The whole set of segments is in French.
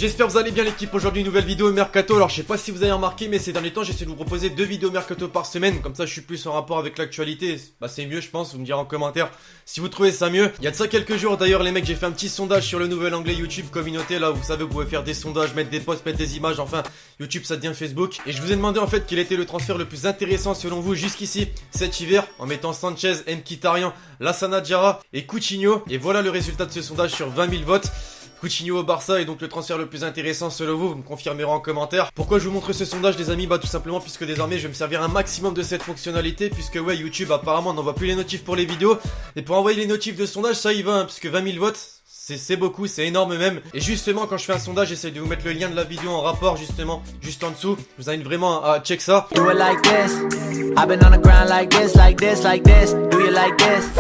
J'espère que vous allez bien l'équipe. Aujourd'hui une nouvelle vidéo Mercato. Alors je sais pas si vous avez remarqué, mais ces derniers temps j'essaie de vous proposer 2 vidéos Mercato par semaine. Comme ça je suis plus en rapport avec l'actualité. Bah c'est mieux je pense, vous me direz en commentaire si vous trouvez ça mieux. Il y a de ça quelques jours d'ailleurs les mecs, j'ai fait un petit sondage sur le nouvel onglet YouTube communauté. Là vous savez, vous pouvez faire des sondages, mettre des posts, mettre des images. Enfin YouTube ça devient Facebook. Et je vous ai demandé en fait quel était le transfert le plus intéressant selon vous jusqu'ici cet hiver, en mettant Sanchez, Mkhitaryan, Lassana Diarra et Coutinho. Et voilà le résultat de ce sondage sur 20 000 votes. Coutinho au Barça est donc le transfert le plus intéressant selon vous, vous me confirmerez en commentaire. Pourquoi je vous montre ce sondage les amis? Bah tout simplement puisque désormais je vais me servir un maximum de cette fonctionnalité. Puisque ouais, YouTube apparemment n'envoie plus les notifs pour les vidéos. Et pour envoyer les notifs de sondage ça y va hein, puisque 20 000 votes c'est beaucoup, c'est énorme même. Et justement quand je fais un sondage j'essaie de vous mettre le lien de la vidéo en rapport justement juste en dessous. Je vous invite vraiment à check ça.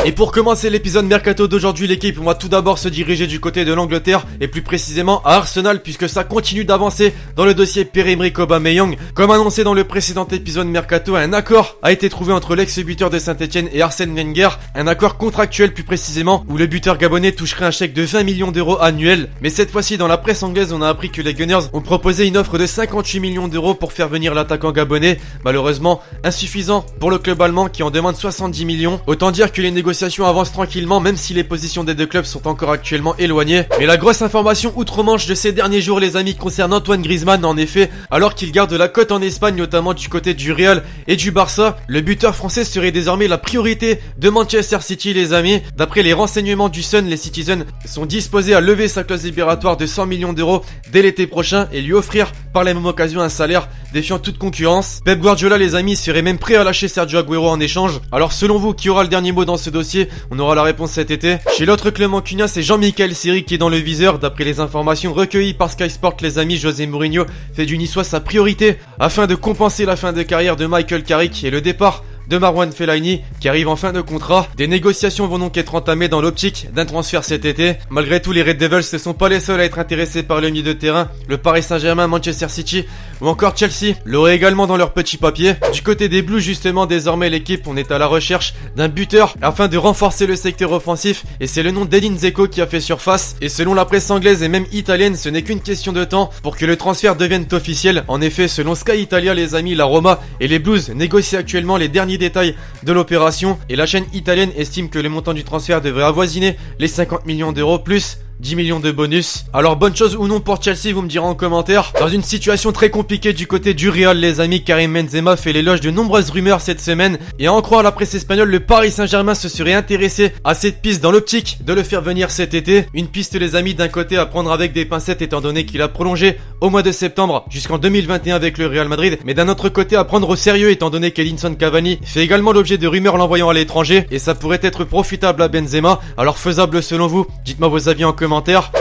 Et pour commencer l'épisode Mercato d'aujourd'hui l'équipe, on va tout d'abord se diriger du côté de l'Angleterre et plus précisément à Arsenal puisque ça continue d'avancer dans le dossier Pierre-Emerick Aubameyang. Comme annoncé dans le précédent épisode Mercato, un accord a été trouvé entre l'ex-buteur de Saint-Etienne et Arsène Wenger, un accord contractuel plus précisément où le buteur gabonais toucherait un chèque de 20 millions d'euros annuels. Mais cette fois-ci dans la presse anglaise on a appris que les Gunners ont proposé une offre de 58 millions d'euros pour faire venir l'attaquant gabonais, malheureusement insuffisant pour le club allemand qui en demande 70 millions. Autant dire que les négociations avancent tranquillement même si les positions des deux clubs sont encore actuellement éloignées. Mais la grosse information outre-Manche de ces derniers jours les amis concerne Antoine Griezmann. En effet, alors qu'il garde la cote en Espagne notamment du côté du Real et du Barça, le buteur français serait désormais la priorité de Manchester City les amis. D'après les renseignements du Sun, les Citizens sont disposés à lever sa clause libératoire de 100 millions d'euros dès l'été prochain et lui offrir par la même occasion un salaire défiant toute concurrence. Pep Guardiola les amis serait même prêt à lâcher Sergio Agüero en échange. Alors selon vous, qui aura le dernier mot dans ce dossier? On aura la réponse cet été. Chez l'autre club mancunien, c'est Jean-Michel Seri qui est dans le viseur. D'après les informations recueillies par Sky Sport les amis, José Mourinho fait du Niçois sa priorité afin de compenser la fin de carrière de Michael Carrick et le départ de Marouane Fellaini qui arrive en fin de contrat. Des négociations vont donc être entamées dans l'optique d'un transfert cet été. Malgré tout, les Red Devils ne sont pas les seuls à être intéressés par le milieu de terrain. Le Paris Saint-Germain, Manchester City ou encore Chelsea l'auraient également dans leur petit papier. Du côté des Blues justement, désormais l'équipe on est à la recherche d'un buteur afin de renforcer le secteur offensif et c'est le nom d'Edin Dzeko qui a fait surface. Et selon la presse anglaise et même italienne, ce n'est qu'une question de temps pour que le transfert devienne officiel. En effet, selon Sky Italia les amis, la Roma et les Blues négocient actuellement les derniers détails de l'opération et la chaîne italienne estime que le montant du transfert devrait avoisiner les 50 millions d'euros plus 10 millions de bonus. Alors bonne chose ou non pour Chelsea, vous me direz en commentaire. Dans une situation très compliquée du côté du Real les amis, Karim Benzema fait l'éloge de nombreuses rumeurs cette semaine et à en croire la presse espagnole, le Paris Saint-Germain se serait intéressé à cette piste dans l'optique de le faire venir cet été. Une piste les amis d'un côté à prendre avec des pincettes étant donné qu'il a prolongé au mois de septembre jusqu'en 2021 avec le Real Madrid, mais d'un autre côté à prendre au sérieux étant donné qu'Edinson Cavani fait également l'objet de rumeurs l'envoyant à l'étranger et ça pourrait être profitable à Benzema. Alors faisable selon vous? Dites-moi vos avis en commentaire.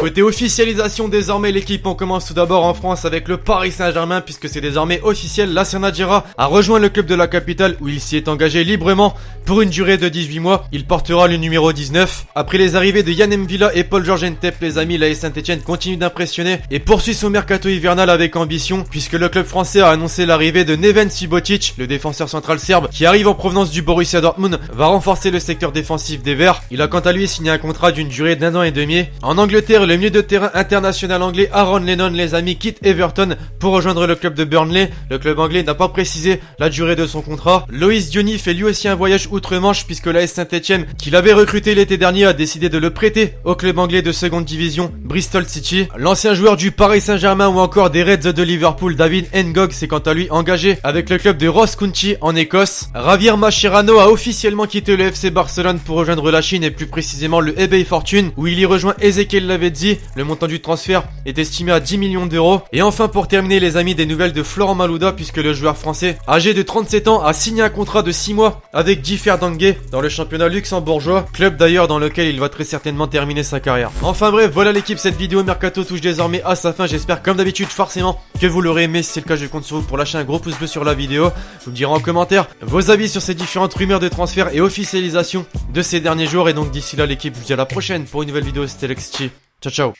Côté officialisation désormais l'équipe, on commence tout d'abord en France avec le Paris Saint-Germain puisque c'est désormais officiel. Lassana Diarra a rejoint le club de la capitale où il s'y est engagé librement pour une durée de 18 mois. Il portera le numéro 19. Après les arrivées de Yann M'Vila et Paul-Georges Ntep les amis, l'AS Saint-Etienne continue d'impressionner et poursuit son mercato hivernal avec ambition puisque le club français a annoncé l'arrivée de Neven Subotic, le défenseur central serbe qui arrive en provenance du Borussia Dortmund, va renforcer le secteur défensif des Verts. Il a quant à lui signé un contrat d'une durée d'1 an et demi. En Angleterre, le milieu de terrain international anglais Aaron Lennon les amis quitte Everton pour rejoindre le club de Burnley. Le club anglais n'a pas précisé la durée de son contrat. Loïs Diony fait lui aussi un voyage outre-Manche puisque l'AS Saint-Etienne, qui l'avait recruté l'été dernier, a décidé de le prêter au club anglais de seconde division Bristol City. L'ancien joueur du Paris Saint-Germain ou encore des Reds de Liverpool David Ngog s'est quant à lui engagé avec le club de Ross County en Écosse. Javier Mascherano a officiellement quitté le FC Barcelone pour rejoindre la Chine et plus précisément le Hebei Fortune où il y rejoint Ezequiel Lavezzi. Le montant du transfert est estimé à 10 millions d'euros. Et enfin pour terminer les amis, des nouvelles de Florent Malouda puisque le joueur français âgé de 37 ans a signé un contrat de 6 mois avec Differdange dans le championnat luxembourgeois, club d'ailleurs dans lequel il va très certainement terminer sa carrière. Enfin bref, voilà l'équipe, cette vidéo Mercato touche désormais à sa fin. J'espère comme d'habitude forcément que vous l'aurez aimé. Si c'est le cas, je compte sur vous pour lâcher un gros pouce bleu sur la vidéo. Vous me direz en commentaire vos avis sur ces différentes rumeurs de transfert et officialisation de ces derniers jours. Et donc d'ici là l'équipe, je vous dis à la prochaine pour une nouvelle vidéo. C'était Lexchi. Ciao ciao.